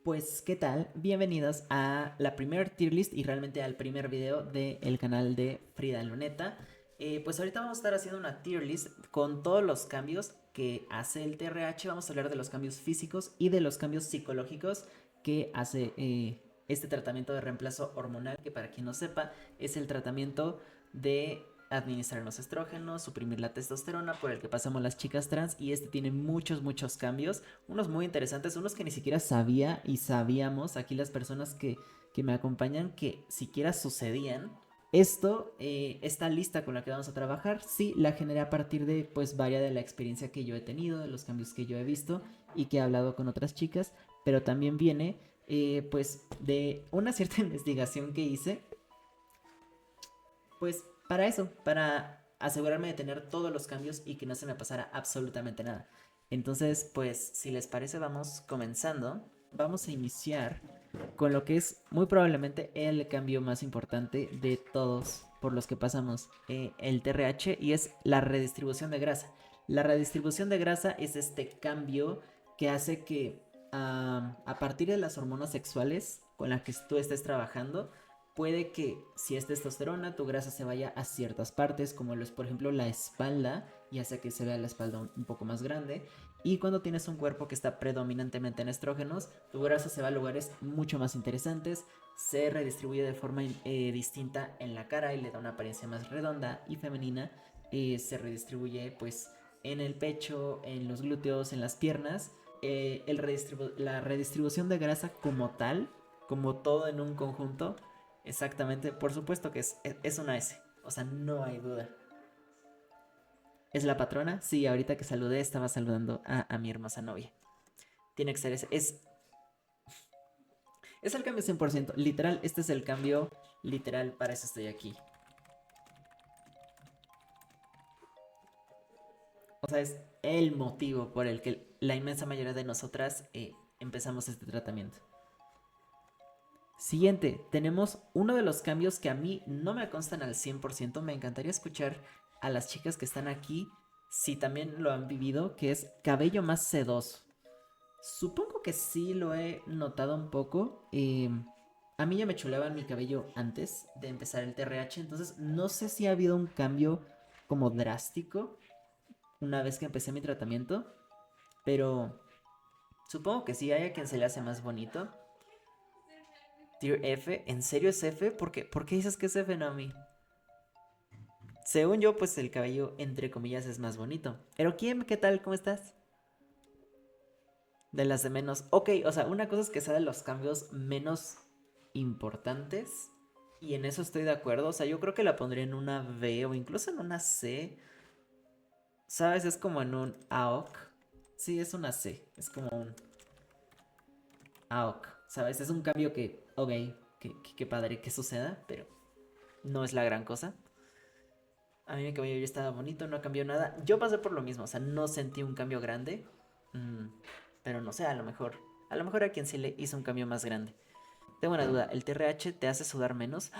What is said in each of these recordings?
Pues, ¿qué tal? Bienvenidos a la primer tier list y realmente al primer video del canal de Frida Luneta. Pues ahorita vamos a estar haciendo una tier list con todos los cambios que hace el TRH. Vamos a hablar de los cambios físicos y de los cambios psicológicos que hace este tratamiento de reemplazo hormonal, que para quien no sepa, es el tratamiento de administrar los estrógenos, suprimir la testosterona por el que pasamos las chicas trans, y este tiene muchos cambios, unos muy interesantes, unos que ni siquiera sabía y sabíamos aquí las personas que me acompañan que siquiera sucedían. Esta lista con la que vamos a trabajar, sí, la generé a partir de, pues, varia de la experiencia que yo he tenido, de los cambios que yo he visto y que he hablado con otras chicas, pero también viene, pues, de una cierta investigación que hice, pues, para eso, para asegurarme de tener todos los cambios y que no se me pasara absolutamente nada. Entonces, pues, si les parece, vamos comenzando. Vamos a iniciar con lo que es muy probablemente el cambio más importante de todos por los que pasamos el TRH, y es la redistribución de grasa. La redistribución de grasa es este cambio que hace que a partir de las hormonas sexuales con las que tú estés trabajando, puede que si es testosterona, tu grasa se vaya a ciertas partes, como lo es por ejemplo la espalda, y hace que se vea la espalda un poco más grande. Y cuando tienes un cuerpo que está predominantemente en estrógenos, tu grasa se va a lugares mucho más interesantes, se redistribuye de forma distinta en la cara y le da una apariencia más redonda y femenina. Se redistribuye pues en el pecho, en los glúteos, en las piernas. La redistribución de grasa como tal, como todo en un conjunto, exactamente, por supuesto que es una S, o sea, no hay duda. ¿Es la patrona? Sí, ahorita que saludé estaba saludando a mi hermosa novia. Tiene que ser ese. Es el cambio 100%. Literal, este es el cambio literal, para eso estoy aquí. O sea, es el motivo por el que la inmensa mayoría de nosotras empezamos este tratamiento. Siguiente, tenemos uno de los cambios que a mí no me constan al 100%. Me encantaría escuchar a las chicas que están aquí si también lo han vivido, que es cabello más sedoso. Supongo que sí lo he notado un poco. A mí ya me chuleaba mi cabello antes de empezar el TRH, entonces no sé si ha habido un cambio como drástico una vez que empecé mi tratamiento, pero supongo que sí, hay a quien se le hace más bonito. Tier F, ¿en serio es F? ¿Por qué dices que es F, Naomi? Según yo, pues el cabello, entre comillas, es más bonito. Pero ¿quién? ¿Qué tal? ¿Cómo estás? De las de menos. Ok, o sea, una cosa es que sea de los cambios menos importantes. Y en eso estoy de acuerdo. O sea, yo creo que la pondría en una B o incluso en una C. ¿Sabes? Es como en un AOC. Sí, es una C. Es como un AOC. ¿Sabes? Es un cambio que, ok, que padre que suceda, pero no es la gran cosa. A mí mi cabello ya estaba bonito, no cambió nada. Yo pasé por lo mismo, o sea, no sentí un cambio grande. Mm, pero no sé, a lo mejor. A lo mejor a quien sí le hizo un cambio más grande. Tengo una duda, ¿el TRH te hace sudar menos?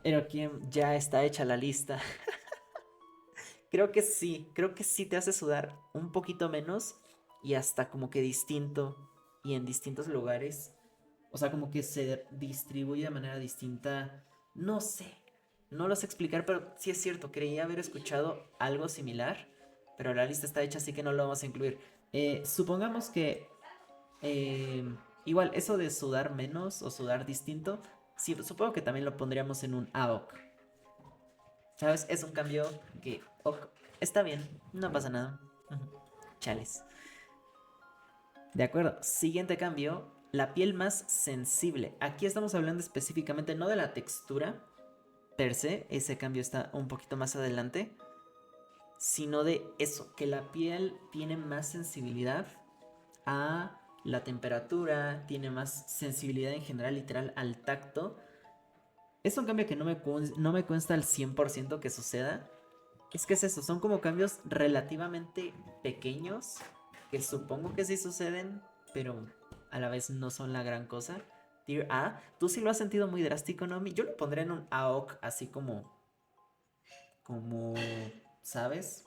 Pero quién, ya está hecha la lista. Creo que sí te hace sudar un poquito menos y hasta como que distinto y en distintos lugares. O sea, como que se distribuye de manera distinta. No sé, no lo sé explicar, pero sí es cierto, creía haber escuchado algo similar, pero la lista está hecha, así que no lo vamos a incluir. Supongamos que igual, eso de sudar menos o sudar distinto, sí, supongo que también lo pondríamos en un AOC. ¿Sabes? Es un cambio que ok, está bien, no pasa nada. Ujú. Chales. De acuerdo, siguiente cambio, la piel más sensible. Aquí estamos hablando específicamente no de la textura per se, ese cambio está un poquito más adelante, sino de eso, que la piel tiene más sensibilidad a la temperatura, tiene más sensibilidad en general, literal, al tacto. Es un cambio que no me consta al 100% que suceda. Es que es eso, son como cambios relativamente pequeños, que supongo que sí suceden, pero a la vez no son la gran cosa. Tier A, tú sí lo has sentido muy drástico, Naomi. Yo lo pondré en un AOC, así como, ¿sabes?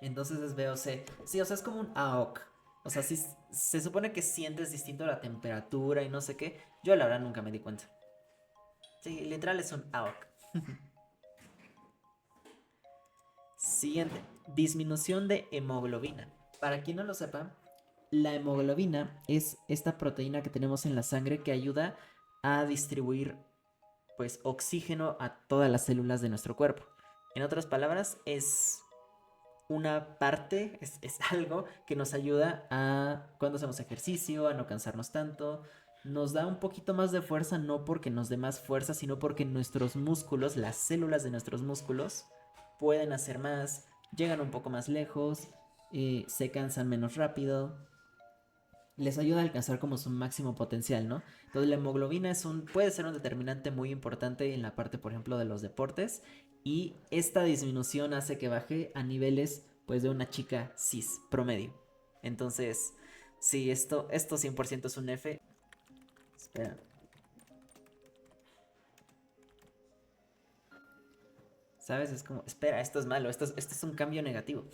Entonces es B o C. Sí, o sea, es como un AOC. O sea, sí, se supone que sientes distinto la temperatura y no sé qué. Yo la verdad nunca me di cuenta. Sí, literal es un AOC. Siguiente, disminución de hemoglobina. Para quien no lo sepa, la hemoglobina es esta proteína que tenemos en la sangre que ayuda a distribuir pues oxígeno a todas las células de nuestro cuerpo. En otras palabras, es una parte, es algo que nos ayuda a cuando hacemos ejercicio, a no cansarnos tanto. Nos da un poquito más de fuerza, no porque nos dé más fuerza, sino porque nuestros músculos, las células de nuestros músculos, pueden hacer más, llegan un poco más lejos, se cansan menos rápido, les ayuda a alcanzar como su máximo potencial, ¿no? Entonces la hemoglobina puede ser un determinante muy importante en la parte, por ejemplo, de los deportes y esta disminución hace que baje a niveles, pues, de una chica cis promedio. Entonces, sí, esto 100% es un F. Espera, ¿sabes? Es como, espera, esto es malo, esto es un cambio negativo.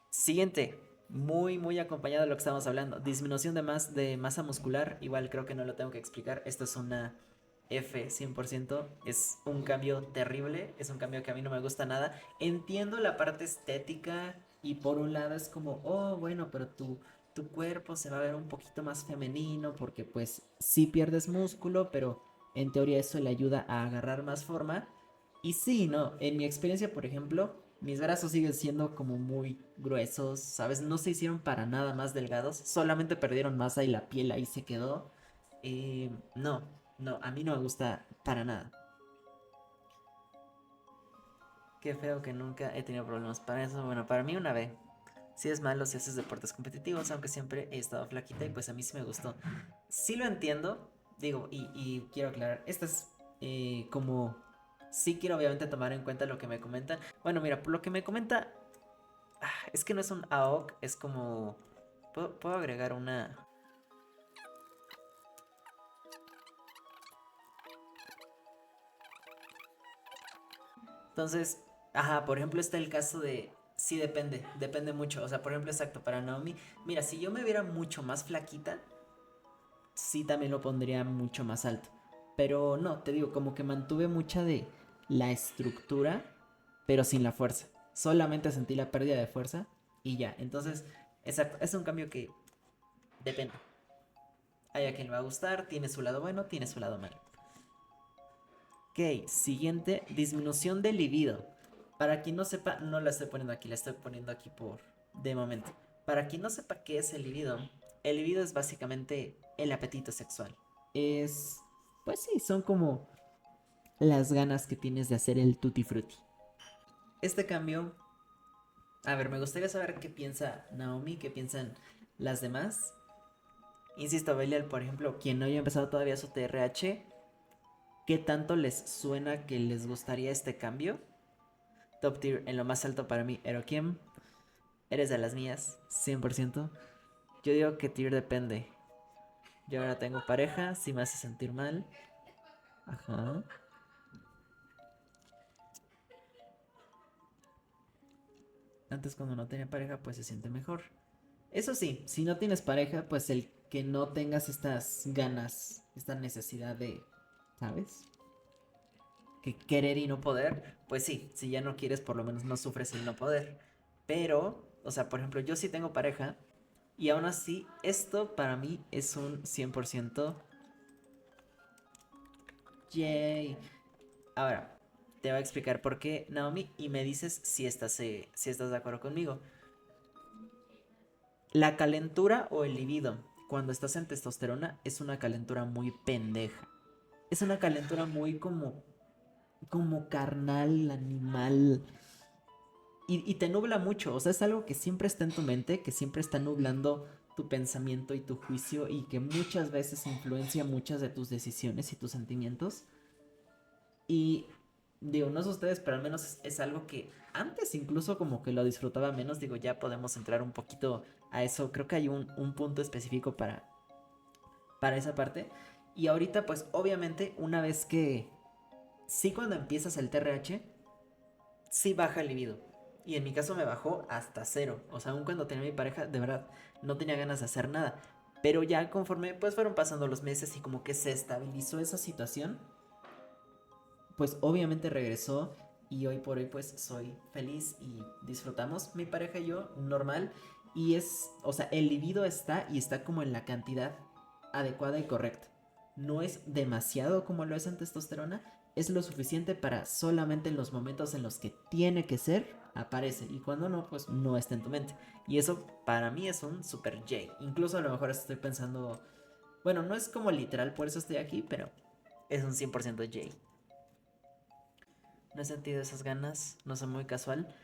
Siguiente, muy acompañado de lo que estamos hablando. Disminución de masa muscular, igual creo que no lo tengo que explicar. Esto es una F 100%. Es un cambio terrible, es un cambio que a mí no me gusta nada. Entiendo la parte estética y por un lado es como, oh, bueno, pero tu cuerpo se va a ver un poquito más femenino porque pues sí pierdes músculo, pero en teoría eso le ayuda a agarrar más forma. Y sí, no, en mi experiencia, por ejemplo, mis brazos siguen siendo como muy gruesos, ¿sabes? No se hicieron para nada más delgados, solamente perdieron masa y la piel ahí se quedó. No, no, a mí no me gusta para nada. Qué feo que nunca he tenido problemas para eso. Bueno, para mí una vez. Sí es malo si haces deportes competitivos, aunque siempre he estado flaquita y pues a mí sí me gustó. Sí lo entiendo, digo, y quiero aclarar, esto es como... Sí quiero obviamente tomar en cuenta lo que me comentan. Bueno, mira, por lo que me comenta, es que no es un AOC, es como... ¿Puedo agregar una... Entonces, ajá, por ejemplo está el caso de... Sí, depende mucho. O sea, por ejemplo, exacto, para Naomi, mira, si yo me viera mucho más flaquita, sí también lo pondría mucho más alto. Pero no, te digo, como que mantuve mucha de la estructura, pero sin la fuerza. Solamente sentí la pérdida de fuerza y ya. Entonces, exacto, es un cambio que depende. Hay a quien le va a gustar, tiene su lado bueno, tiene su lado malo. Ok, siguiente, disminución de libido. Para quien no sepa, no la estoy poniendo aquí, la estoy poniendo aquí por de momento. Para quien no sepa qué es el libido es básicamente el apetito sexual. Es, pues sí, son como las ganas que tienes de hacer el tutti frutti. Este cambio, a ver, me gustaría saber qué piensa Naomi, qué piensan las demás. Insisto, Belial, por ejemplo, quien no haya empezado todavía su TRH, ¿qué tanto les suena que les gustaría este cambio? Top tier en lo más alto para mí, Erokiem. Eres de las mías, 100%. Yo digo que tier depende. Yo ahora tengo pareja, si me hace sentir mal. Ajá. Antes cuando no tenía pareja, pues se siente mejor. Eso sí, si no tienes pareja, pues el que no tengas estas ganas, esta necesidad de, ¿sabes? Que querer y no poder, pues sí, si ya no quieres, por lo menos no sufres el no poder. Pero, o sea, por ejemplo, yo sí tengo pareja y aún así, esto para mí es un 100%. Yay. Ahora, te voy a explicar por qué, Naomi, y me dices si estás de acuerdo conmigo. La calentura o el libido cuando estás en testosterona es una calentura muy pendeja. Es una calentura muy como carnal, animal. Y te nubla mucho. O sea, es algo que siempre está en tu mente, que siempre está nublando tu pensamiento y tu juicio y que muchas veces influencia muchas de tus decisiones y tus sentimientos. Y digo, no sé ustedes, pero al menos es algo que antes incluso como que lo disfrutaba menos. Digo, ya podemos entrar un poquito a eso. Creo que hay un punto específico para esa parte. Y ahorita, pues obviamente, una vez que... Sí, cuando empiezas el TRH, sí baja el libido. Y en mi caso me bajó hasta cero. O sea, aun cuando tenía mi pareja, de verdad, no tenía ganas de hacer nada. Pero ya conforme pues fueron pasando los meses y como que se estabilizó esa situación, pues obviamente regresó y hoy por hoy pues soy feliz y disfrutamos mi pareja y yo normal y es, o sea, el libido está y está como en la cantidad adecuada y correcta. No es demasiado como lo es en testosterona, es lo suficiente para solamente en los momentos en los que tiene que ser, aparece y cuando no, pues no está en tu mente. Y eso para mí es un super J. Incluso a lo mejor estoy pensando, bueno, no es como literal, por eso estoy aquí, pero es un 100% J. No he sentido esas ganas, no soy muy casual.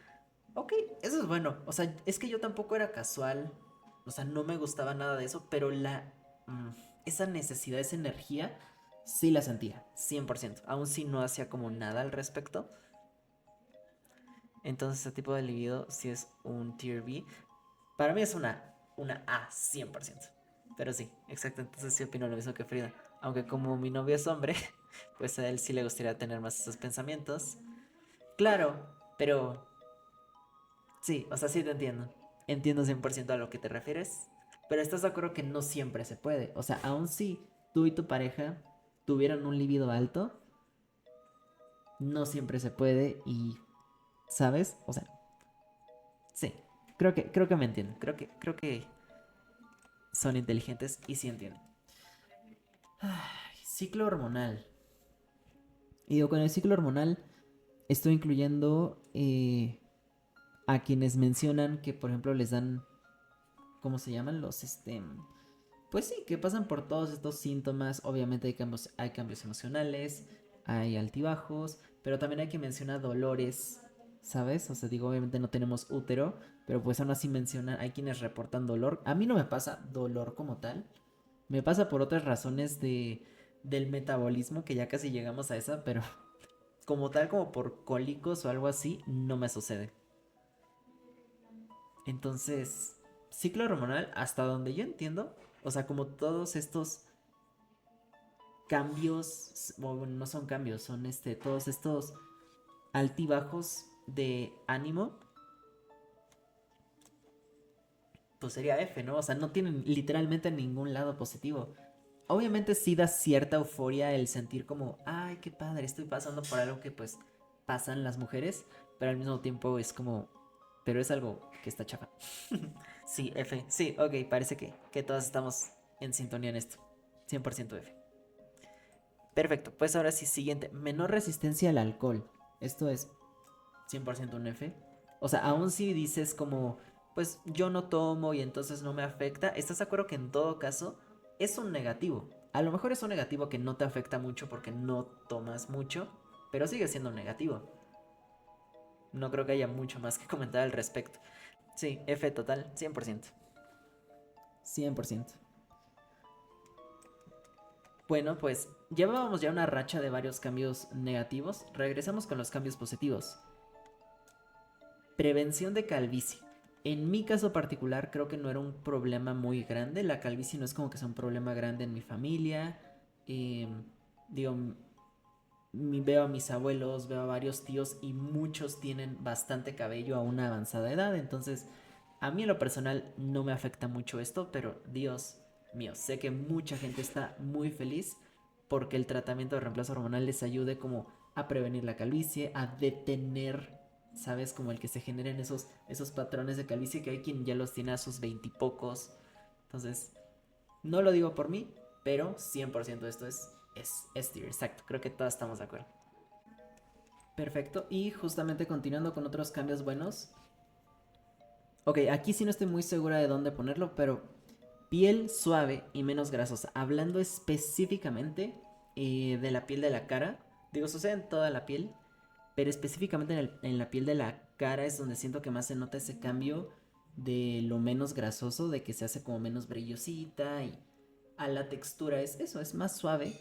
Ok, eso es bueno. O sea, es que yo tampoco era casual. O sea, no me gustaba nada de eso, pero mm, esa necesidad, esa energía, sí la sentía, 100%. Aún si no hacía como nada al respecto. Entonces, ese tipo de libido sí es un tier B. Para mí es una A, 100%. Pero sí, exacto. Entonces sí opino lo mismo que Frida. Aunque como mi novio es hombre, pues a él sí le gustaría tener más esos pensamientos. Claro, pero sí, o sea, sí te entiendo. Entiendo 100% a lo que te refieres. Pero estás de acuerdo que no siempre se puede. O sea, aun si tú y tu pareja tuvieran un libido alto, no siempre se puede y, ¿sabes? O sea, sí. Creo que me entienden. Creo que son inteligentes y sí entienden. Ay, ciclo hormonal. Y digo, con el ciclo hormonal estoy incluyendo a quienes mencionan que, por ejemplo, les dan, ¿cómo se llaman? Pues sí, que pasan por todos estos síntomas. Obviamente hay cambios emocionales, hay altibajos, pero también hay que mencionar dolores, ¿sabes? O sea, digo, obviamente no tenemos útero, pero pues aún así mencionan, hay quienes reportan dolor. A mí no me pasa dolor como tal, me pasa por otras razones del metabolismo, que ya casi llegamos a esa, pero como tal, como por cólicos o algo así, no me sucede. Entonces, ciclo hormonal, hasta donde yo entiendo, o sea, como todos estos cambios, bueno, no son cambios, son todos estos altibajos de ánimo, pues sería F, ¿no? O sea, no tienen literalmente ningún lado positivo. Obviamente sí da cierta euforia el sentir como, ay, qué padre, estoy pasando por algo que pues pasan las mujeres, pero al mismo tiempo es como, pero es algo que está chafa. Sí, F, sí, ok, parece que todos estamos en sintonía en esto. 100% F. Perfecto, pues ahora sí, siguiente. Menor resistencia al alcohol. Esto es 100% un F. O sea, aún si dices como, pues yo no tomo y entonces no me afecta, ¿estás de acuerdo que en todo caso es un negativo? A lo mejor es un negativo que no te afecta mucho porque no tomas mucho, pero sigue siendo un negativo. No creo que haya mucho más que comentar al respecto. Sí, F total, 100%. 100%. Bueno, pues llevábamos ya una racha de varios cambios negativos. Regresamos con los cambios positivos. Prevención de calvicie. En mi caso particular creo que no era un problema muy grande. La calvicie no es como que sea un problema grande en mi familia. Eh, digo, veo a mis abuelos, veo a varios tíos y muchos tienen bastante cabello a una avanzada edad. Entonces, a mí en lo personal no me afecta mucho esto, pero Dios mío, sé que mucha gente está muy feliz porque el tratamiento de reemplazo hormonal les ayude como a prevenir la calvicie, a detener, ¿sabes? Como el que se generen esos patrones de calvicie que hay quien ya los tiene a sus veintipocos. Entonces, no lo digo por mí, pero 100% esto es tier, exacto. Creo que todos estamos de acuerdo. Perfecto. Y justamente continuando con otros cambios buenos. Ok, aquí sí no estoy muy segura de dónde ponerlo, pero piel suave y menos grasosa. Hablando específicamente de la piel de la cara. Digo, sucede en toda la piel, pero específicamente en la piel de la cara es donde siento que más se nota ese cambio de lo menos grasoso, de que se hace como menos brillosita y a la textura es eso, es más suave.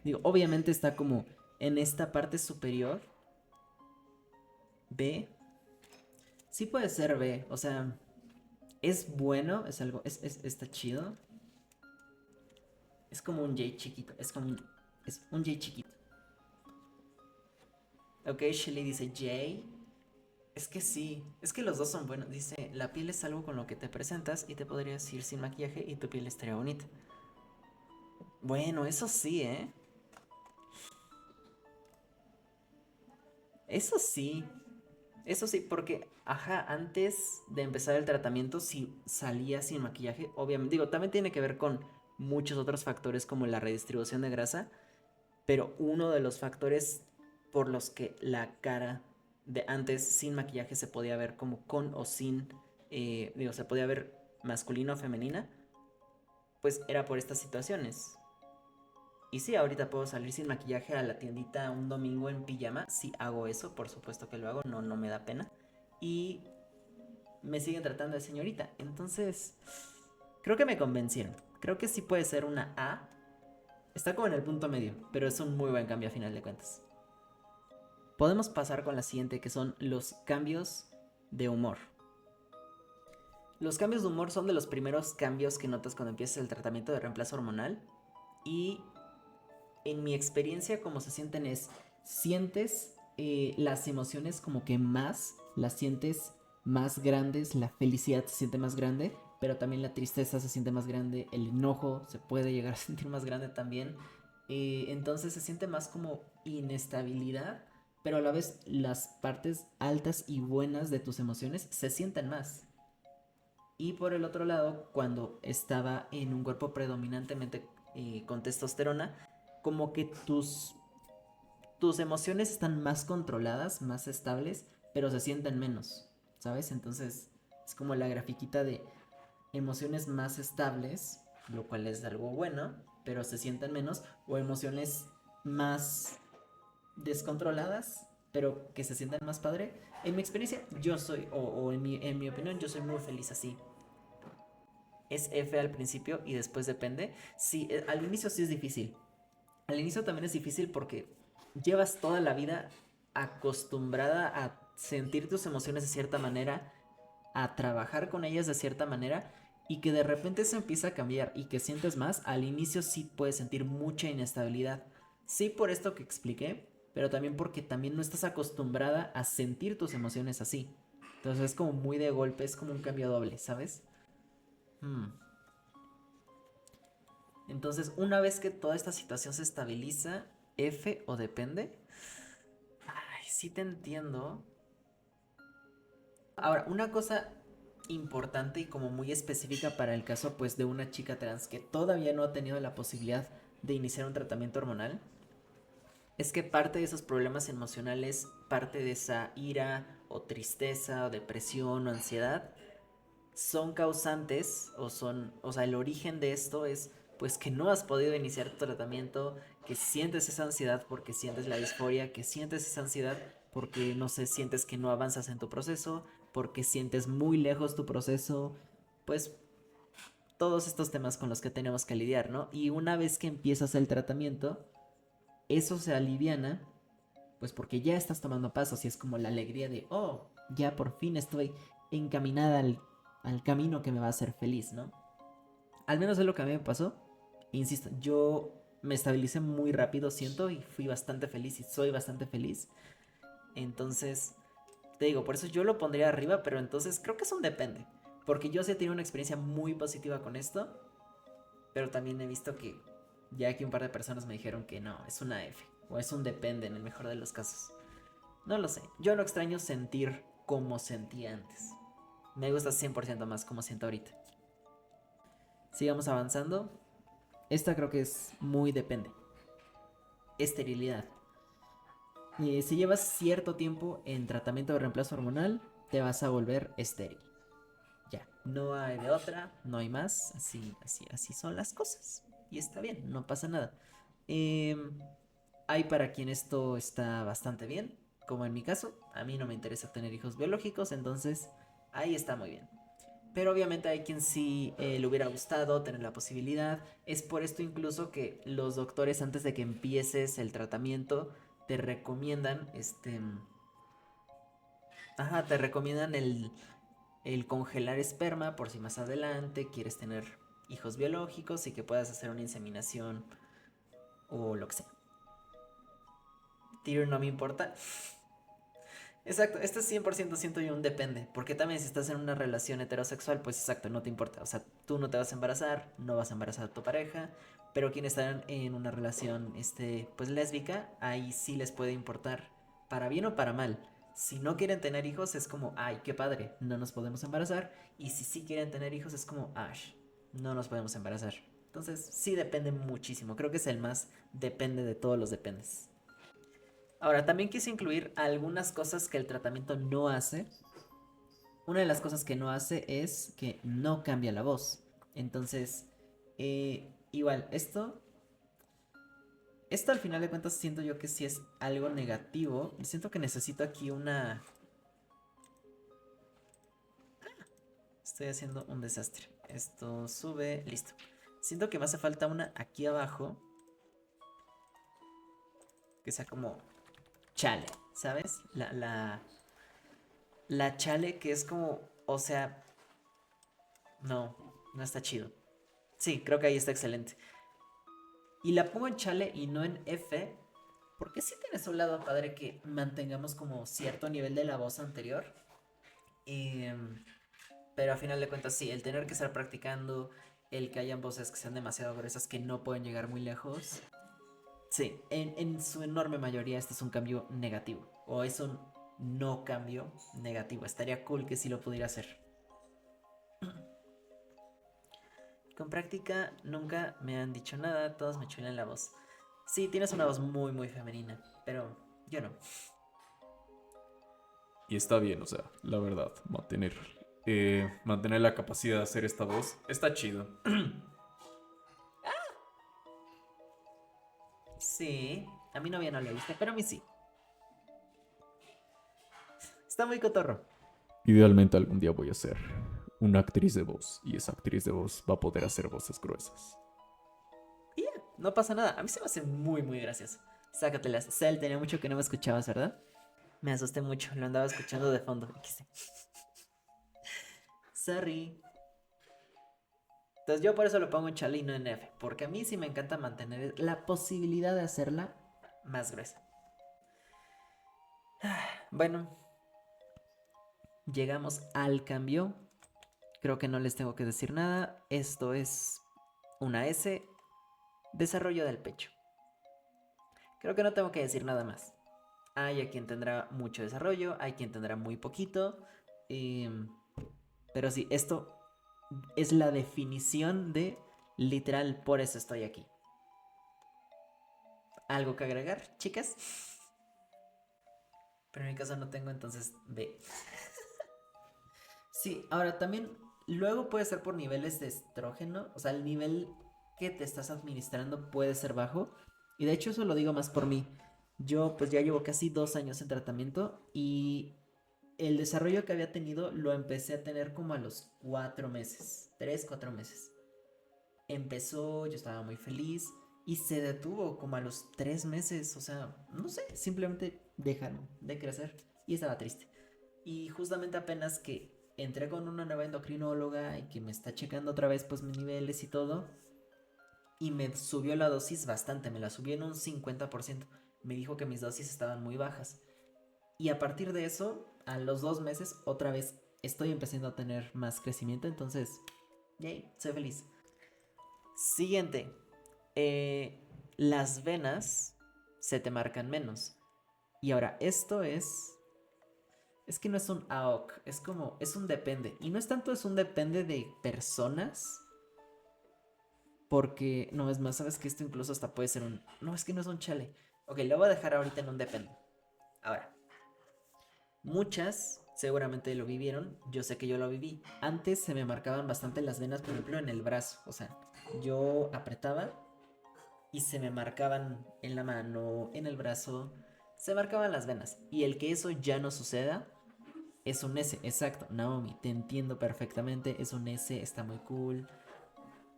Digo, obviamente está como en esta parte superior. B. Sí puede ser B. O sea, es bueno, es algo, está chido. Es como un J chiquito. Es un J chiquito. Ok, Shelly dice J. Es que sí, es que los dos son buenos. Dice, la piel es algo con lo que te presentas y te podrías ir sin maquillaje y tu piel estaría bonita. Bueno, eso sí, ¿eh? Eso sí. Eso sí, porque, ajá, antes de empezar el tratamiento, si salía sin maquillaje, obviamente, digo, también tiene que ver con muchos otros factores como la redistribución de grasa, pero uno de los factores por los que la cara de antes sin maquillaje se podía ver como con o sin, digo, se podía ver masculina o femenina, pues era por estas situaciones. Y sí, ahorita puedo salir sin maquillaje a la tiendita un domingo en pijama. Sí hago eso, por supuesto que lo hago, no, no me da pena. Y me siguen tratando de señorita. Entonces, creo que me convencieron. Creo que sí puede ser una A. Está como en el punto medio, pero es un muy buen cambio a final de cuentas. Podemos pasar con la siguiente, que son los cambios de humor. Los cambios de humor son de los primeros cambios que notas cuando empiezas el tratamiento de reemplazo hormonal. Y en mi experiencia, como se sienten es, sientes las emociones como que más, las sientes más grandes, la felicidad se siente más grande, pero también la tristeza se siente más grande, el enojo se puede llegar a sentir más grande también. Entonces se siente más como inestabilidad, pero a la vez las partes altas y buenas de tus emociones se sienten más. Y por el otro lado, cuando estaba en un cuerpo predominantemente con testosterona, como que tus emociones están más controladas, más estables, pero se sienten menos, ¿sabes? Entonces es como la grafiquita de emociones más estables, lo cual es algo bueno, pero se sienten menos, o emociones más descontroladas, pero que se sientan más padre. En mi experiencia, yo soy, o en mi opinión, yo soy muy feliz así. Es F al principio y después depende. Sí, al inicio sí es difícil. Al inicio también es difícil porque llevas toda la vida acostumbrada a sentir tus emociones de cierta manera, a trabajar con ellas de cierta manera y que de repente se empieza a cambiar y que sientes más, al inicio sí puedes sentir mucha inestabilidad. Sí por esto que expliqué, pero también porque también no estás acostumbrada a sentir tus emociones así. Entonces es como muy de golpe, es como un cambio doble, ¿sabes? Hmm. Entonces, una vez que toda esta situación se estabiliza, F o depende. Ay, sí te entiendo. Ahora, una cosa importante y como muy específica para el caso pues de una chica trans que todavía no ha tenido la posibilidad de iniciar un tratamiento hormonal, es que parte de esos problemas emocionales, parte de esa ira o tristeza o depresión o ansiedad, son causantes o sea, el origen de esto es pues que no has podido iniciar tu tratamiento, que sientes esa ansiedad porque sientes la disforia, que sientes esa ansiedad porque no sé, sientes que no avanzas en tu proceso, porque sientes muy lejos tu proceso, pues todos estos temas con los que tenemos que lidiar, ¿no? Y una vez que empiezas el tratamiento, eso se aliviana, pues porque ya estás tomando pasos y es como la alegría de, oh, ya por fin estoy encaminada al camino que me va a hacer feliz, ¿no? Al menos es lo que a mí me pasó. Insisto, yo me estabilicé muy rápido, siento, y fui bastante feliz y soy bastante feliz. Entonces, te digo, por eso yo lo pondría arriba, pero entonces creo que es un depende. Porque yo sí he tenido una experiencia muy positiva con esto, pero también he visto que ya que un par de personas me dijeron que no, es una F, o es un depende en el mejor de los casos. No lo sé, yo no extraño sentir como sentía antes. Me gusta 100% más como siento ahorita. Sigamos avanzando. Esta creo que es muy depende. Esterilidad. Si llevas cierto tiempo en tratamiento de reemplazo hormonal, te vas a volver estéril. Ya, no hay de otra, no hay más. Así son las cosas. Y está bien, no pasa nada. Eh, Hay para quien esto está bastante bien, como en mi caso. A mí no me interesa tener hijos biológicos, entonces ahí está muy bien. Pero obviamente hay quien sí le hubiera gustado tener la posibilidad. Es por esto incluso que los doctores antes de que empieces el tratamiento te recomiendan, ajá, te recomiendan el congelar esperma por si más adelante quieres tener hijos biológicos y que puedas hacer una inseminación o lo que sea. Tiro no me importa. Exacto, esto es 100% siento yo un depende, porque también si estás en una relación heterosexual, pues exacto, no te importa, o sea, tú no te vas a embarazar, no vas a embarazar a tu pareja, pero quienes están en una relación, pues lésbica, ahí sí les puede importar, para bien o para mal. Si no quieren tener hijos es como, ay, qué padre, no nos podemos embarazar, y si sí quieren tener hijos es como, ash, no nos podemos embarazar. Entonces sí depende muchísimo, creo que es el más depende de todos los dependes. Ahora, también quise incluir algunas cosas que el tratamiento no hace. Una de las cosas que no hace es que no cambia la voz. Entonces, igual, esto al final de cuentas siento yo que sí es algo negativo. Siento que necesito aquí una... Estoy haciendo un desastre. Esto sube, listo. Siento que me hace falta una aquí abajo. Que sea como chale, ¿sabes? La chale que es como, o sea, no, no está chido. Sí, creo que ahí está excelente. Y la pongo en chale y no en F, porque sí tienes un lado padre que mantengamos como cierto nivel de la voz anterior. Em, pero a final de cuentas, sí, el tener que estar practicando, el que hayan voces que sean demasiado gruesas que no pueden llegar muy lejos. Sí, en su enorme mayoría este es un cambio negativo. O es un no cambio negativo. Estaría cool que sí lo pudiera hacer. Con práctica nunca me han dicho nada, todos me chulan la voz. Sí, tienes una voz muy, muy femenina, pero yo no. Y está bien, o sea, la verdad, mantener la capacidad de hacer esta voz está chido. Sí, a mi novia no le gusta, pero a mí sí. Está muy cotorro. Idealmente algún día voy a ser una actriz de voz y esa actriz de voz va a poder hacer voces gruesas. Y ya, no pasa nada. A mí se me hace muy, muy gracioso. Sácatelas. Cel, tenía mucho que no me escuchabas, ¿verdad? Me asusté mucho, lo andaba escuchando de fondo. Sorry. Entonces yo por eso lo pongo en Charlie y no en F. Porque a mí sí me encanta mantener la posibilidad de hacerla más gruesa. Bueno, llegamos al cambio. Creo que no les tengo que decir nada. Esto es una S. Desarrollo del pecho. Creo que no tengo que decir nada más. Hay a quien tendrá mucho desarrollo, hay quien tendrá muy poquito. eh, pero sí, esto es la definición de literal, por eso estoy aquí. ¿Algo que agregar, chicas? Pero en mi caso no tengo, entonces B. Sí, ahora también, luego puede ser por niveles de estrógeno, o sea, el nivel que te estás administrando puede ser bajo. Y de hecho eso lo digo más por mí. Yo pues ya llevo casi 2 años en tratamiento y el desarrollo que había tenido lo empecé a tener como a los 4 meses, 3, 4 meses. Empezó, yo estaba muy feliz y se detuvo como a los 3 meses, o sea, no sé, simplemente dejaron de crecer y estaba triste. Y justamente apenas que entré con una nueva endocrinóloga y que me está checando otra vez pues mis niveles y todo, y me subió la dosis bastante, me la subió en un 50%. Me dijo que mis dosis estaban muy bajas. Y a partir de eso, a los 2 meses, otra vez estoy empezando a tener más crecimiento. Entonces, yay, soy feliz. Siguiente. Las venas se te marcan menos. Y ahora, esto es... Es que no es un AOC, es como... Es un depende. Y no es tanto es un depende de personas. Porque, no, es más, sabes que esto incluso hasta puede ser un... No, es que no es un chale. Ok, lo voy a dejar ahorita en un depende. Ahora, muchas seguramente lo vivieron, yo sé que yo lo viví. Antes se me marcaban bastante las venas, por ejemplo, en el brazo. O sea, yo apretaba y se me marcaban en la mano, en el brazo, se marcaban las venas. Y el que eso ya no suceda es un S, exacto. Naomi, te entiendo perfectamente, es un S, está muy cool.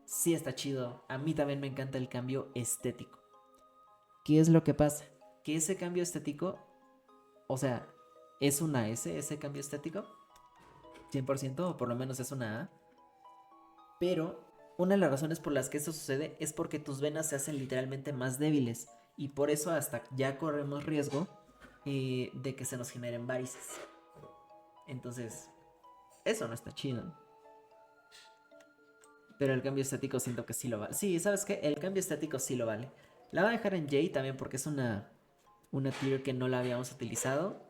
Sí está chido. A mí también me encanta el cambio estético. ¿Qué es lo que pasa? Que ese cambio estético, o sea, es una S, ese cambio estético, 100% o por lo menos es una A, pero una de las razones por las que eso sucede es porque tus venas se hacen literalmente más débiles y por eso hasta ya corremos riesgo de que se nos generen varices. Entonces, eso no está chido. Pero el cambio estético siento que sí lo vale. Sí, ¿sabes qué? El cambio estético sí lo vale. La voy a dejar en J también porque es una tier que no la habíamos utilizado.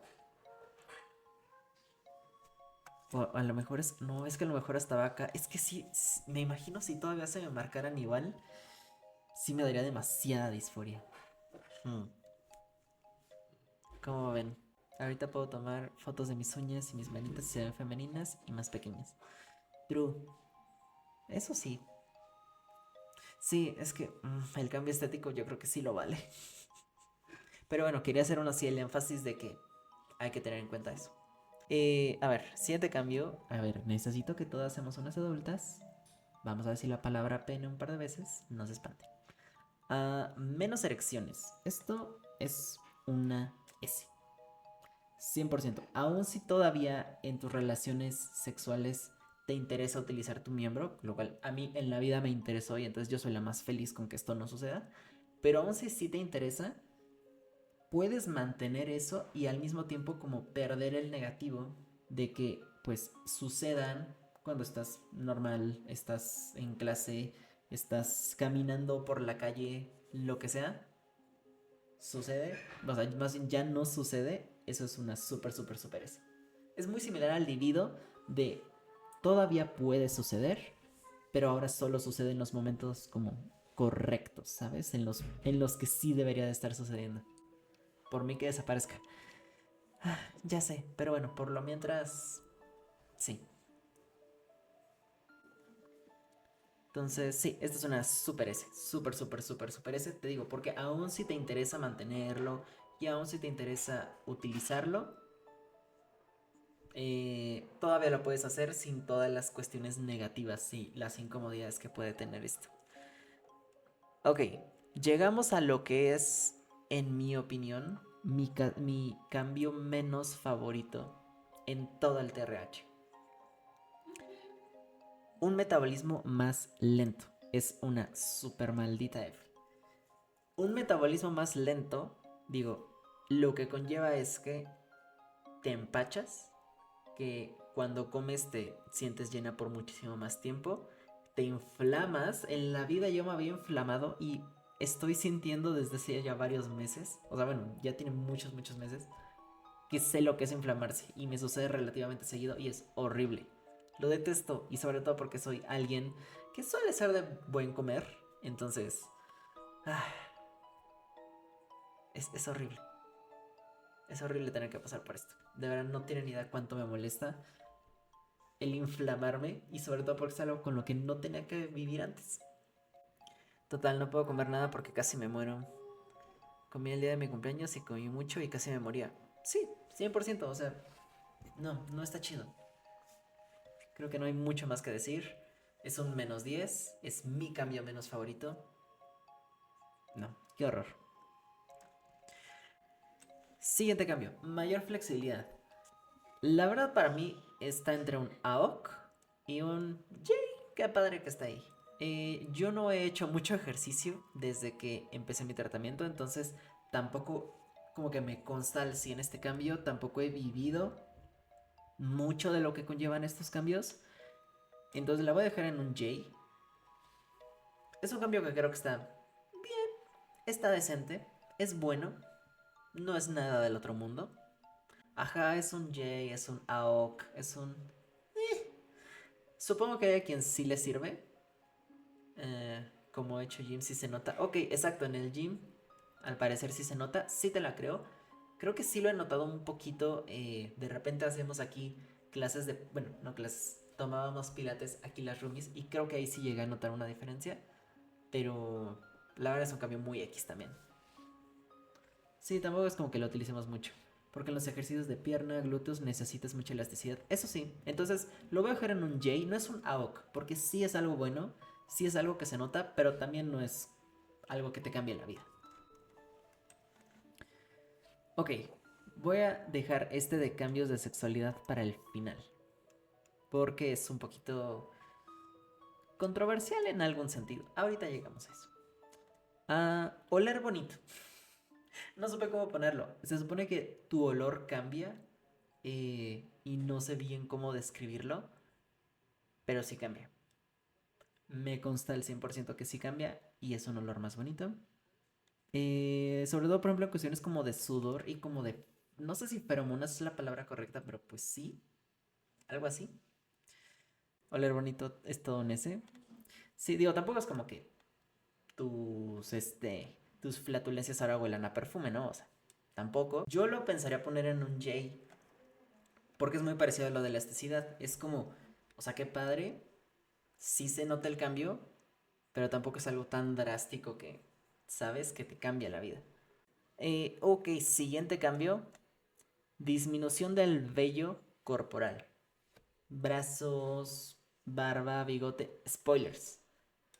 O a lo mejor es... No, es que a lo mejor estaba acá. Es que sí, me imagino si todavía se me marcaran igual, sí me daría demasiada disforia. Hmm. ¿Cómo ven? Ahorita puedo tomar fotos de mis uñas y mis manitas y se ven femeninas y más pequeñas. True. Eso sí. Sí, es que el cambio estético yo creo que sí lo vale. Pero bueno, quería hacer uno así el énfasis de que hay que tener en cuenta eso. A ver, siguiente cambio. A ver, necesito que todas hacemos unas adultas. Vamos a decir la palabra pene un par de veces. No se espante. Menos erecciones. Esto es una S. 100%. Aún si todavía en tus relaciones sexuales te interesa utilizar tu miembro, lo cual a mí en la vida me interesó y entonces yo soy la más feliz con que esto no suceda. Pero aún si sí te interesa, puedes mantener eso y al mismo tiempo como perder el negativo de que pues sucedan cuando estás normal, estás en clase, estás caminando por la calle, lo que sea, sucede, o sea, más bien ya no sucede, eso es una súper S. Es muy similar al libido de todavía puede suceder, pero ahora solo sucede en los momentos como correctos, ¿sabes? En los que sí debería de estar sucediendo. Por mí que desaparezca. Ya sé, pero bueno, por lo mientras, sí. Entonces, sí, esta es una super S, super S, te digo, porque aún si te interesa mantenerlo y aún si te interesa utilizarlo, todavía lo puedes hacer sin todas las cuestiones negativas y las incomodidades que puede tener esto. Ok, llegamos a lo que es, en mi opinión, mi cambio menos favorito en todo el TRH. Un metabolismo más lento. Es una super maldita F. Un metabolismo más lento, digo, lo que conlleva es que te empachas, que cuando comes te sientes llena por muchísimo más tiempo, te inflamas. En la vida yo me había inflamado y estoy sintiendo desde hace ya varios meses, o sea, bueno, ya tiene muchos meses, que sé lo que es inflamarse y me sucede relativamente seguido y es horrible. Lo detesto y sobre todo porque soy alguien que suele ser de buen comer, entonces ah, es horrible. Es horrible tener que pasar por esto. De verdad no tienen ni idea cuánto me molesta el inflamarme y sobre todo porque es algo con lo que no tenía que vivir antes. Total, no puedo comer nada porque casi me muero. Comí el día de mi cumpleaños y comí mucho y casi me moría. Sí, 100%, o sea, no está chido. Creo que no hay mucho más que decir. Es un -10, es mi cambio menos favorito. No, qué horror. Siguiente cambio, mayor flexibilidad. La verdad para mí está entre un AOC y un Yay, qué padre que está ahí. Yo no he hecho mucho ejercicio desde que empecé mi tratamiento, entonces tampoco como que me consta al 100 este cambio, tampoco he vivido mucho de lo que conllevan estos cambios, entonces la voy a dejar en un J. Es un cambio que creo que está decente, es bueno, no es nada del otro mundo. Ajá, es un J, es un AOC, es un... Supongo que hay a quien sí le sirve. Como he hecho gym sí se nota. Ok, exacto, en el gym al parecer sí se nota, sí te la creo. Creo que sí lo he notado un poquito. De repente hacemos aquí clases de... Bueno, no clases. Tomábamos pilates aquí las roomies y creo que ahí sí llegué a notar una diferencia. Pero la verdad es un cambio muy X también. Sí, tampoco es como que lo utilicemos mucho. Porque en los ejercicios de pierna, glúteos necesitas mucha elasticidad. Eso sí, entonces lo voy a dejar en un J, no es un AOC, porque sí es algo bueno, sí es algo que se nota, pero también no es algo que te cambie la vida. Ok, voy a dejar este de cambios de sexualidad para el final. Porque es un poquito controversial en algún sentido. Ahorita llegamos a eso. Oler bonito. No supe cómo ponerlo. Se supone que tu olor cambia y no sé bien cómo describirlo, pero sí cambia. Me consta el 100% que sí cambia y es un olor más bonito. Sobre todo, por ejemplo, en cuestiones como de sudor y como de... No sé si feromonas es la palabra correcta, pero pues sí, algo así. Oler bonito es todo en ese. Sí, digo, tampoco es como que tus flatulencias ahora huelan a perfume, ¿no? O sea, tampoco. Yo lo pensaría poner en un J, porque es muy parecido a lo de la elasticidad. Es como, o sea, qué padre, sí se nota el cambio, pero tampoco es algo tan drástico que, ¿sabes? Que te cambia la vida. Ok, siguiente cambio, disminución del vello corporal. Brazos, barba, bigote, spoilers.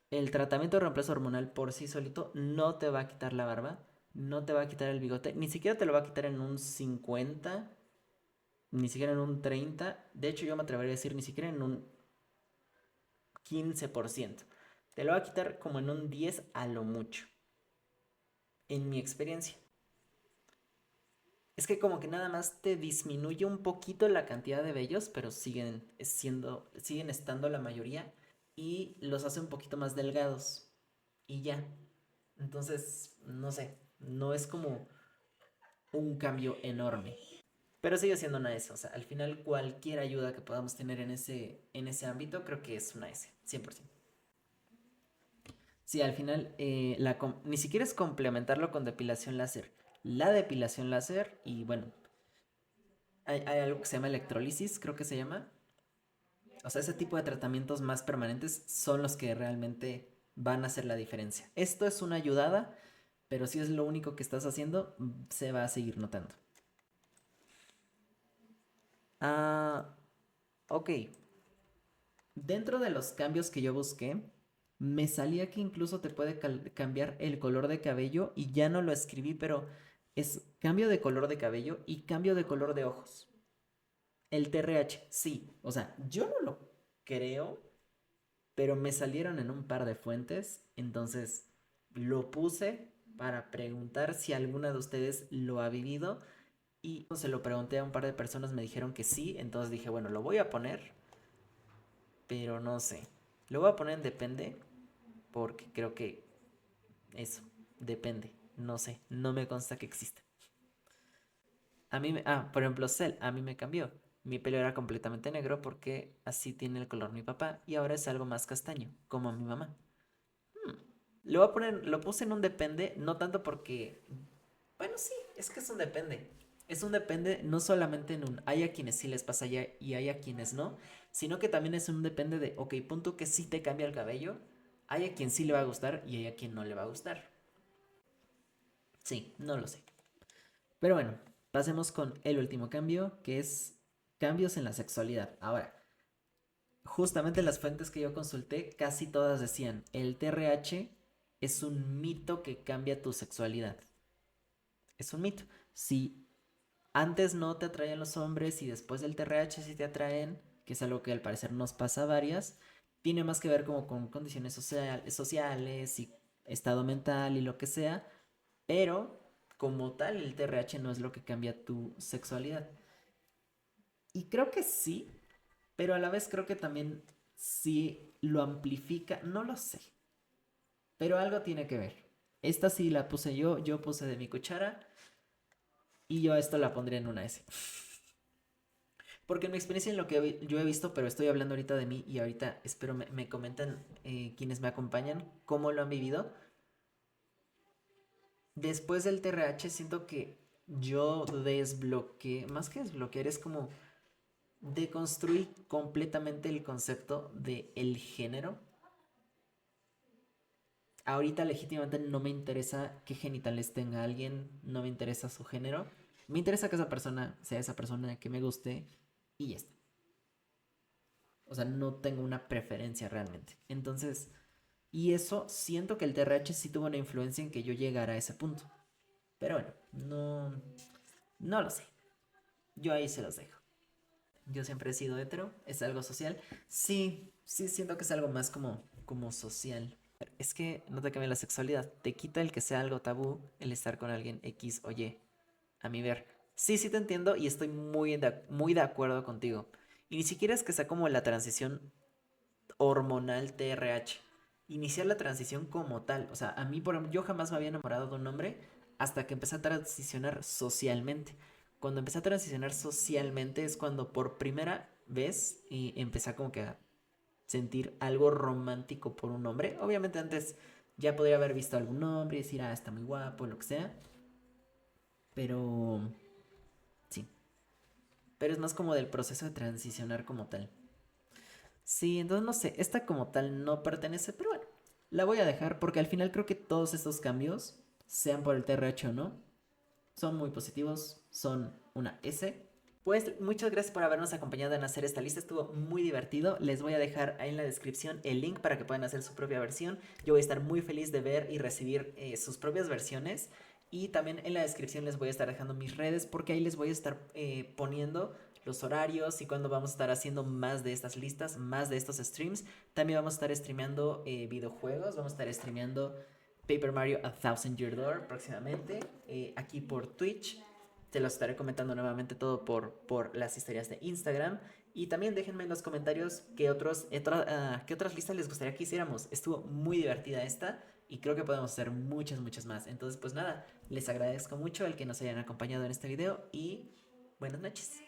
El tratamiento de reemplazo hormonal por sí solito no te va a quitar la barba, no te va a quitar el bigote, ni siquiera te lo va a quitar en un 50, ni siquiera en un 30. De hecho, yo me atrevería a decir ni siquiera en un 15%. Te lo va a quitar como en un 10 a lo mucho, en mi experiencia. Es que como que nada más te disminuye un poquito la cantidad de vellos, pero siguen estando la mayoría y los hace un poquito más delgados y ya. Entonces, no sé, no es como un cambio enorme. Pero sigue siendo una S, o sea, al final cualquier ayuda que podamos tener en ese ámbito creo que es una S, 100%. Sí, al final ni siquiera es complementarlo con depilación láser. La depilación láser y bueno, hay algo que se llama electrolisis, creo que se llama. O sea, ese tipo de tratamientos más permanentes son los que realmente van a hacer la diferencia. Esto es una ayudada, pero si es lo único que estás haciendo, se va a seguir notando. Ah, ok. Dentro de los cambios que yo busqué, me salía que incluso te puede cambiar el color de cabello y ya no lo escribí, pero es cambio de color de cabello y cambio de color de ojos. El TRH, sí. O sea, yo no lo creo, pero me salieron en un par de fuentes, entonces lo puse para preguntar si alguna de ustedes lo ha vivido y se lo pregunté a un par de personas, me dijeron que sí, entonces dije, bueno, lo voy a poner, pero no sé. Lo voy a poner en depende porque creo que eso, depende, no sé, no me consta que exista. Por ejemplo, Cell, a mí me cambió. Mi pelo era completamente negro porque así tiene el color mi papá y ahora es algo más castaño, como mi mamá. Lo puse en un depende, no tanto porque, bueno, sí, es que es un depende. Es un depende no solamente en un hay a quienes sí les pasa ya y hay a quienes no, sino que también es un depende de, ok, punto que sí te cambia el cabello, hay a quien sí le va a gustar y hay a quien no le va a gustar. Sí, no lo sé. Pero bueno, pasemos con el último cambio, que es cambios en la sexualidad. Ahora, justamente las fuentes que yo consulté, casi todas decían, el TRH es un mito que cambia tu sexualidad. Es un mito. Si antes no te atraían los hombres y después del TRH sí te atraen, que es algo que al parecer nos pasa a varias, tiene más que ver como con condiciones sociales y estado mental y lo que sea, pero como tal el TRH no es lo que cambia tu sexualidad. Y creo que sí, pero a la vez creo que también sí lo amplifica, no lo sé, pero algo tiene que ver. Esta sí la puse yo puse de mi cuchara y yo a esto la pondría en una S. Porque en mi experiencia en lo que yo he visto, pero estoy hablando ahorita de mí y ahorita espero me comentan quienes me acompañan cómo lo han vivido. Después del TRH siento que yo desbloqueé, más que desbloquear, es como deconstruí completamente el concepto de el género. Ahorita legítimamente no me interesa qué genitales tenga alguien, no me interesa su género. Me interesa que esa persona sea esa persona que me guste y ya está. O sea, no tengo una preferencia realmente. Entonces, y eso siento que el TRH sí tuvo una influencia en que yo llegara a ese punto. Pero bueno, no lo sé. Yo ahí se los dejo. Yo siempre he sido hetero, es algo social. Sí, sí siento que es algo más como social. Es que no te cambia la sexualidad, te quita el que sea algo tabú el estar con alguien X o Y. A mi ver. Sí, sí te entiendo y estoy muy de acuerdo contigo. Y ni siquiera es que sea como la transición hormonal TRH. Iniciar la transición como tal. O sea, a mí, por ejemplo, yo jamás me había enamorado de un hombre hasta que empecé a transicionar socialmente. Cuando empecé a transicionar socialmente es cuando por primera vez empecé a como que a sentir algo romántico por un hombre. Obviamente antes ya podría haber visto a algún hombre y decir, ah, está muy guapo, lo que sea. Pero sí. Pero es más como del proceso de transicionar como tal. Sí, entonces no sé, esta como tal no pertenece, pero bueno, la voy a dejar porque al final creo que todos estos cambios, sean por el TRH o no, son muy positivos, son una S. Pues muchas gracias por habernos acompañado en hacer esta lista, estuvo muy divertido. Les voy a dejar ahí en la descripción el link para que puedan hacer su propia versión. Yo voy a estar muy feliz de ver y recibir sus propias versiones. Y también en la descripción les voy a estar dejando mis redes porque ahí les voy a estar poniendo los horarios y cuando vamos a estar haciendo más de estas listas, más de estos streams. También vamos a estar streameando videojuegos, vamos a estar streameando Paper Mario A Thousand Year Door próximamente aquí por Twitch. Te lo estaré comentando nuevamente todo por las historias de Instagram. Y también déjenme en los comentarios qué otras listas les gustaría que hiciéramos. Estuvo muy divertida esta y creo que podemos hacer muchas, muchas más. Entonces, pues nada, les agradezco mucho el que nos hayan acompañado en este video y buenas noches.